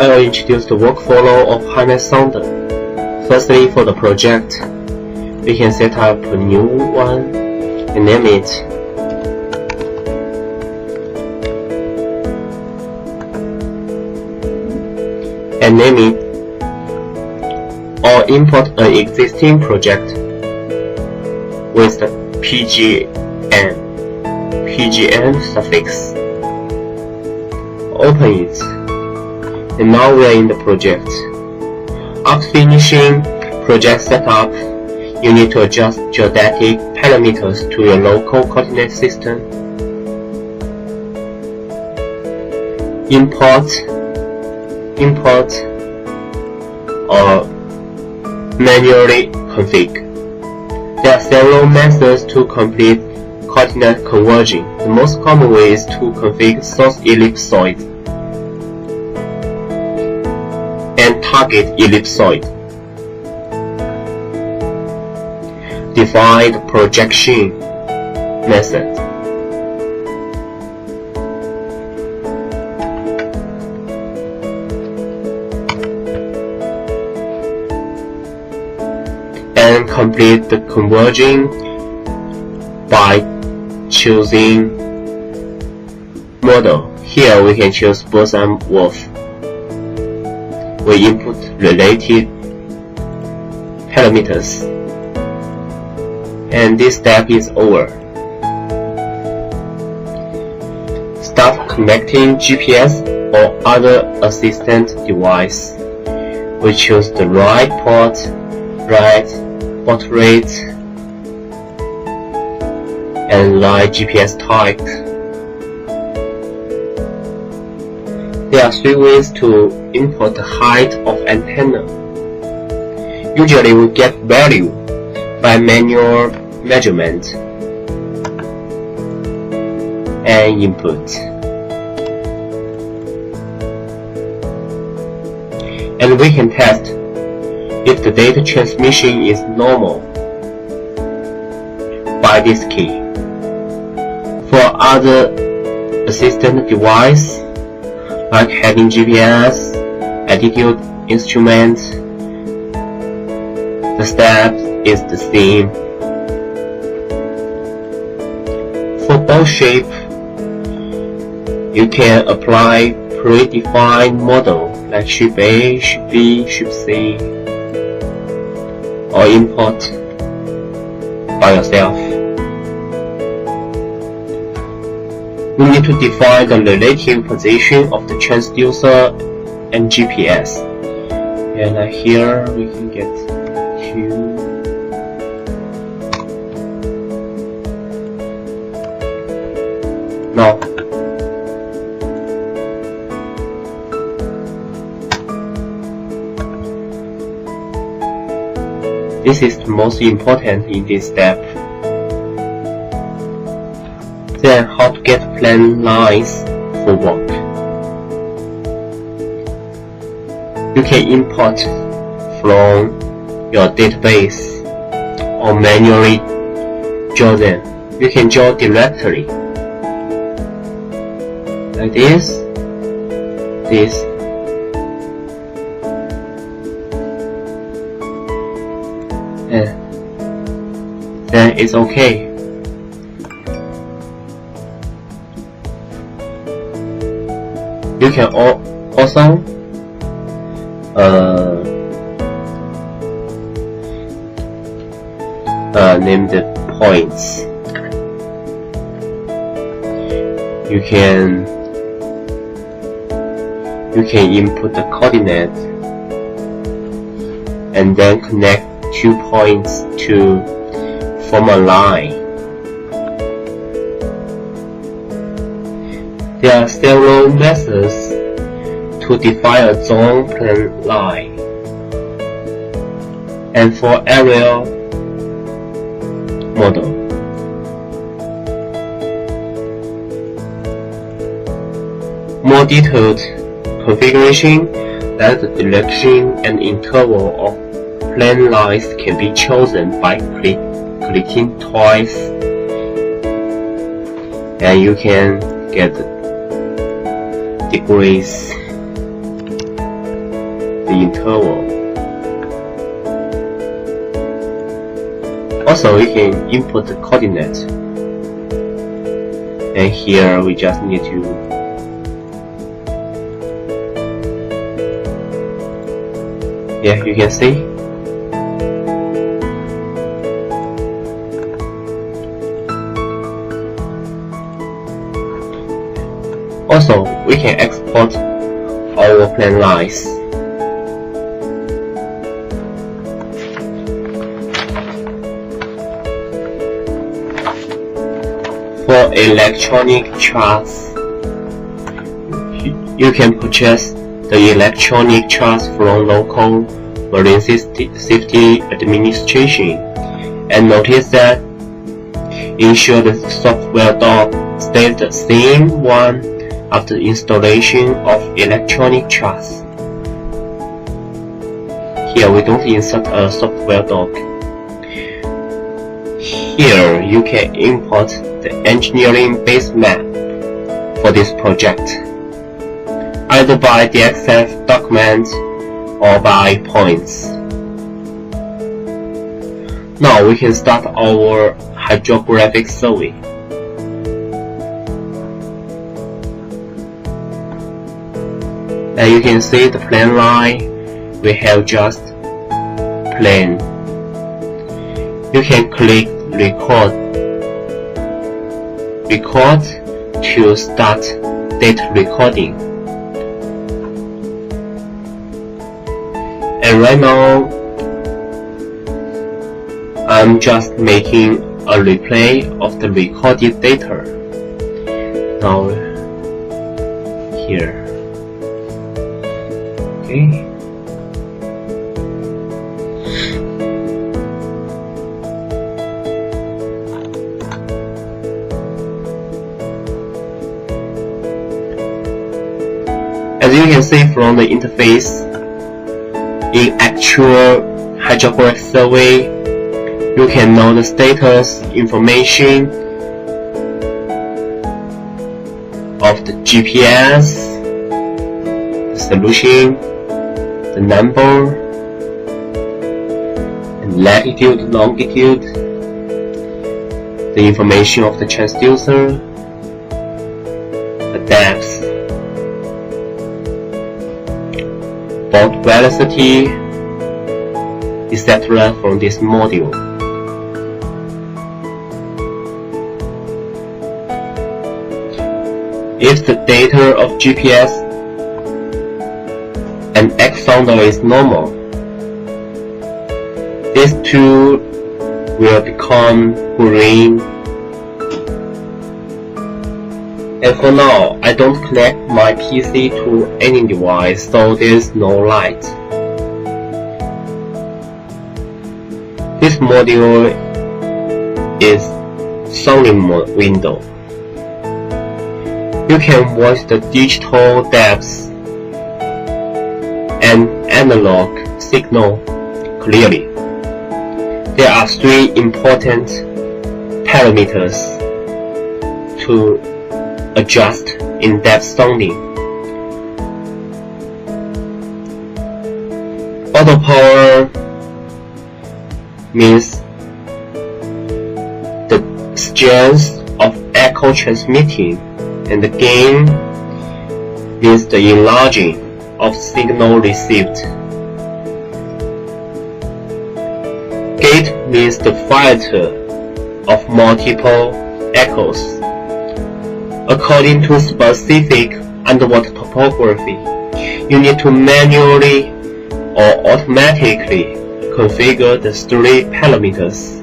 I will introduce the workflow of HiMAX Software. Firstly, for the project, we can set up a new one and name it or import an existing project with the PGN suffix. Open it, and now we are in the project. After finishing project setup, you need to adjust geodetic parameters to your local coordinate system. Import or manually config. There are several methods to complete coordinate conversion. The most common way is to configure source ellipsoid and target ellipsoid. Define the projection method. And complete the conversion by choosing model. Here we can choose boson wolf. We input related parameters, and this step is over. Start connecting GPS or other assistant device. We choose the right port, right baud rate, and right GPS type. There are 3 ways to import the height of antenna. Usually we get value by manual measurement and input. And we can test if the data transmission is normal by this key. For other assistant device like heading GPS, attitude instrument, the step is the same. For both shape, you can apply predefined model like shape A, shape B, shape C, or import by yourself. We need to define the relative position of the transducer and GPS. And here we can get Q. Now, this is the most important in this step. Then how to get plane lines for work. You can import from your database or manually draw them. You can draw directly like this, and then it's okay. You can also name the points. You can input the coordinate and then connect 2 points to form a line. There are several methods to define a zone plane line. And for aerial model, more detailed configuration that the direction and interval of plane lines can be chosen by clicking twice, and you can get degrees. the interval. Also, we can input the coordinate, and here we just need to you can see. Also, we can export our plane lines. For electronic charts, you can purchase the electronic charts from local Marine Safety Administration, and notice that ensure the software dock stays the same one after installation of electronic charts. Here we don't insert a software dock. Here you can import the engineering base map for this project, either by DXF document or by points. Now we can start our hydrographic survey. And you can see the plane line, we have just plane. You can click record to start data recording. And right now, I'm just making a replay of the recorded data. Now, here. Okay. As you can see from the interface, in actual hydrographic survey, you can know the status information of the GPS, the solution, the number, and latitude, longitude, the information of the transducer, the depth, boat velocity, etc. from this module. If the data of GPS and X sounder is normal, these two will become green. And for now, I don't connect my PC to any device, so there's no light. This module is sounding window. You can watch the digital depth and analog signal clearly. There are three important parameters to adjust in-depth sounding. Auto power means the strength of echo transmitting, and the gain means the enlarging of signal received. Gate means the filter of multiple echoes. According to specific underwater topography, you need to manually or automatically configure the three parameters.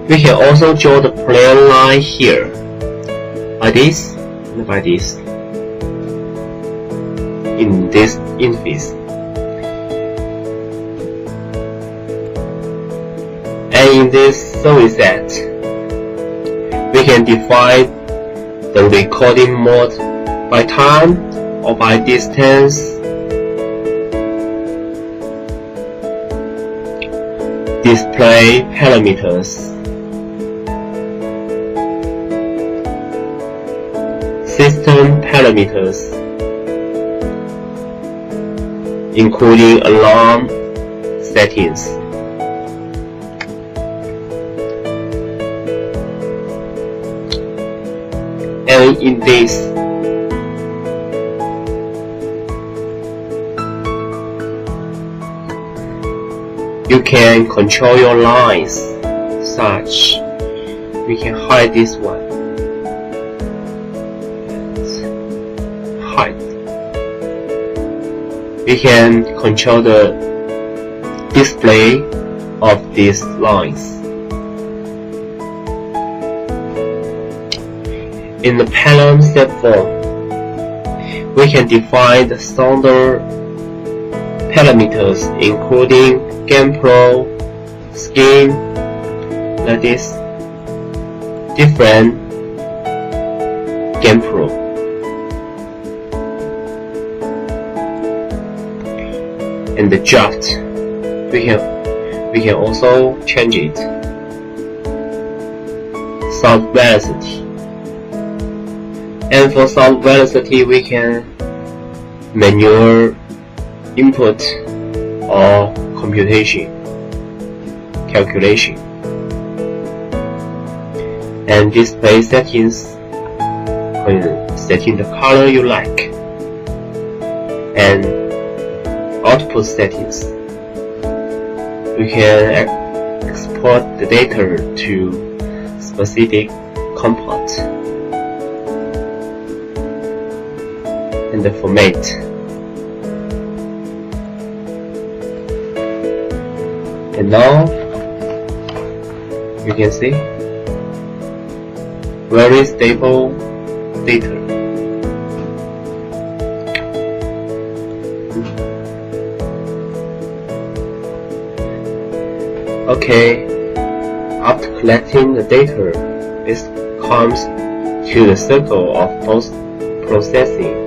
We can also draw the plane line here, by this and by this, in this interface. And in this survey set, we can define the recording mode by time or by distance, display parameters, system parameters, including alarm settings. And in this, you can control your lines, such we can hide this one. Hide. We can control the display of these lines. In the panel step form, we can define the standard parameters including GamePro, Skin, that is different GamePro. And the draft, we can also change it. Sound velocity. And for sound velocity, we can manual input or calculation. And display settings, when setting the color you like. And output settings, we can export the data to specific comport. And the format. And now you can see very stable data. Okay, after collecting the data, it comes to the circle of post-processing.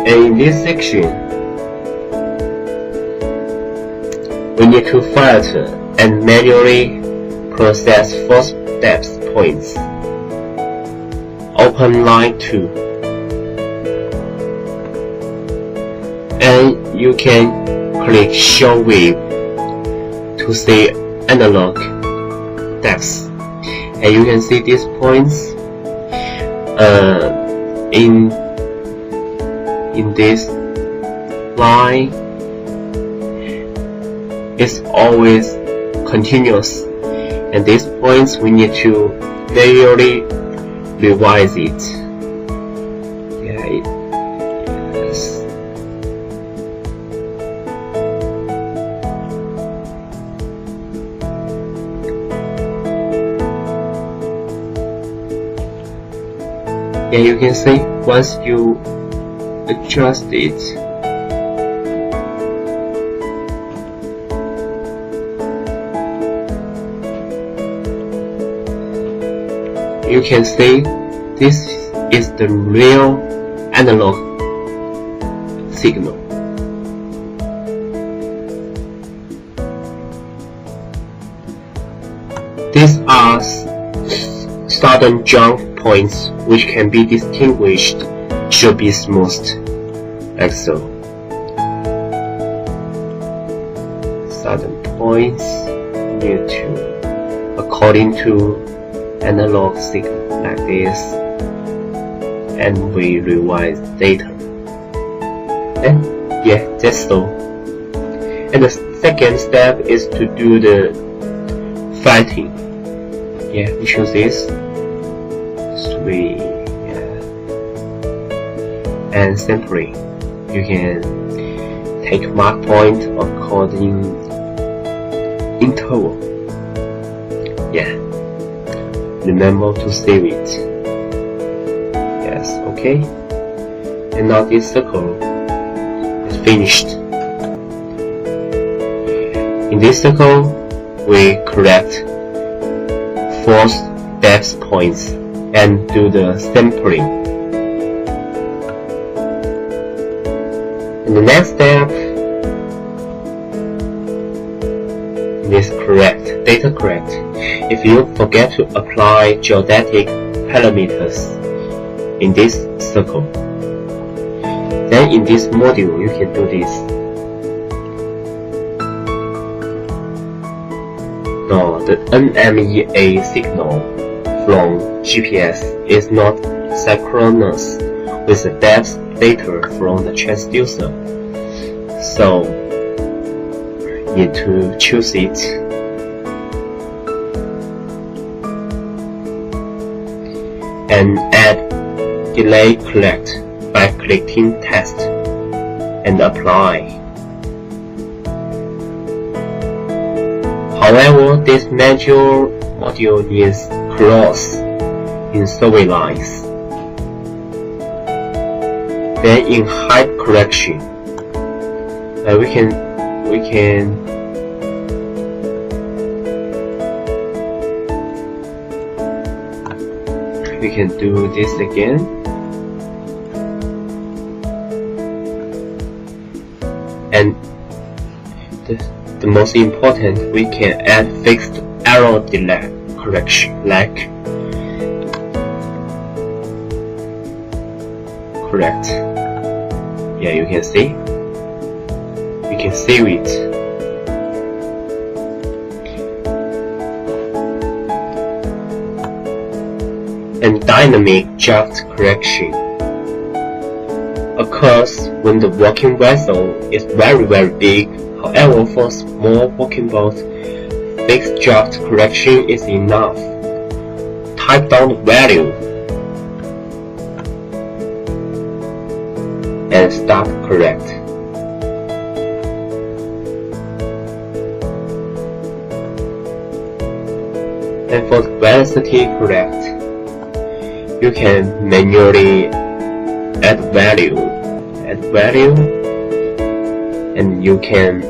And in this section, we need to filter and manually process 4 steps points. Open line 2. And you can click Show Wave to see analog depths. And you can see these points in this line is always continuous, and these points we need to manually revise it. Yes. Yeah, you can see once you adjust it, you can see this is the real analog signal. These are sudden jump points which can be distinguished should be smoothed, like so. Sudden points need to, according to analog signal, like this, and we revise data. And yeah, that's so. And the second step is to do the filtering. Yeah, we choose this 3. And sampling, you can take mark point according interval. Yeah, remember to save it. Yes, okay. And now this circle is finished. In this circle, we collect 4 depth points and do the sampling. In the next step is data correct. if you forget to apply geodetic parameters in this circle, then in this module you can do this. Now the NMEA signal from GPS is not synchronous with the depth data from the transducer, so you need to choose it. And add delay collect by clicking test and apply. However, this major module needs cross in survey lines. Then in height correction, we can do this again. And the most important, we can add fixed error delay correction, like correct. Yeah, you can see. We can save it. And dynamic draft correction occurs when the working vessel is very big. However, for small working boat, fixed draft correction is enough. Type down the value and start correct. And for the velocity correct, you can manually add value, and you can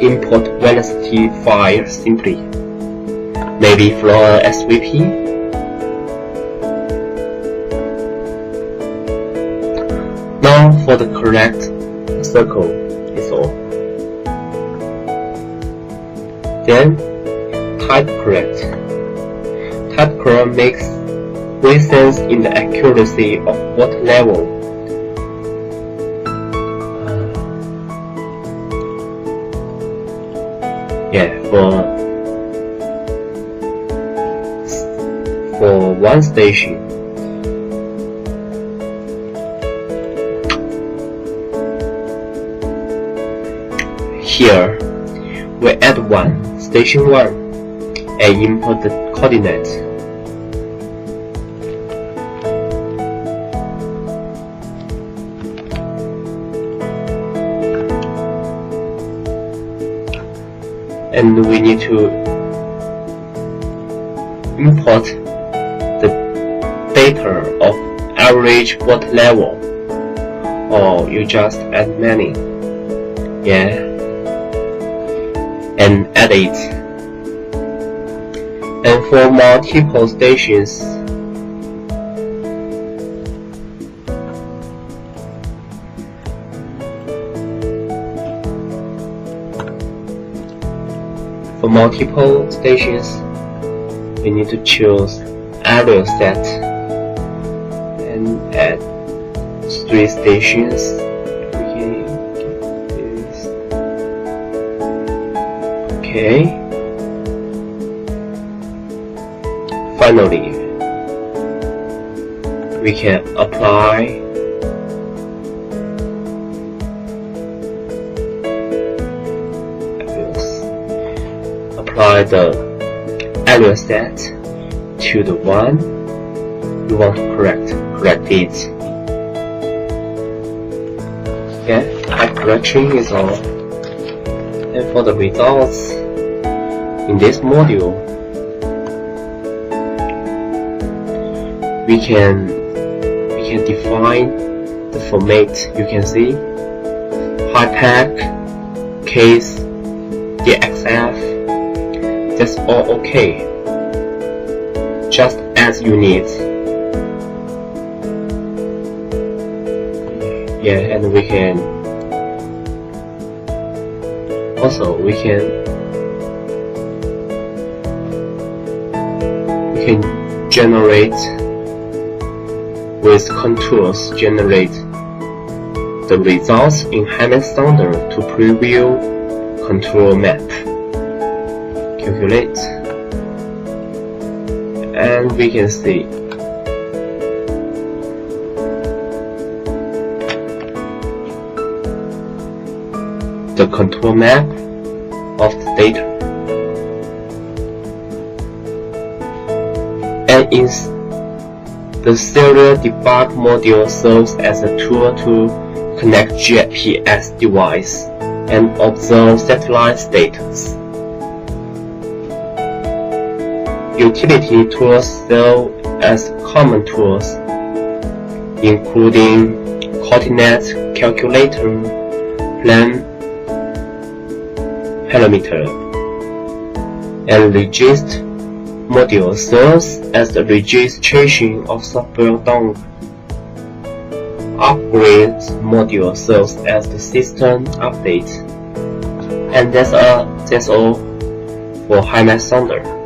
import velocity file simply, maybe from SVP. Now for the correct circle is all. Then type correct. Type correct makes great sense in the accuracy of what level. For one station, here we add station 1 and import the coordinates. And we need to import the data of average water level, or you just add many, and add it. And for multiple stations, we need to choose area set and add 3 stations. Okay. Finally, we can apply the area set to the one you want to correct it. Type correction is all. And for the results in this module, we can define the format. You can see HiMAX, case, DXF. That's all okay, just as you need. And we can can generate with contours generate the results in HiMAX Software to preview contour map. Calculate, and we can see the contour map of the data. And in the serial debug module serves as a tool to connect GPS device and observe satellite status. Utility tools serve as common tools, including coordinate calculator, plan parameter, and regist module serves as the registration of software download. Upgrade module serves as the system update. And that's all for HiMAX Software.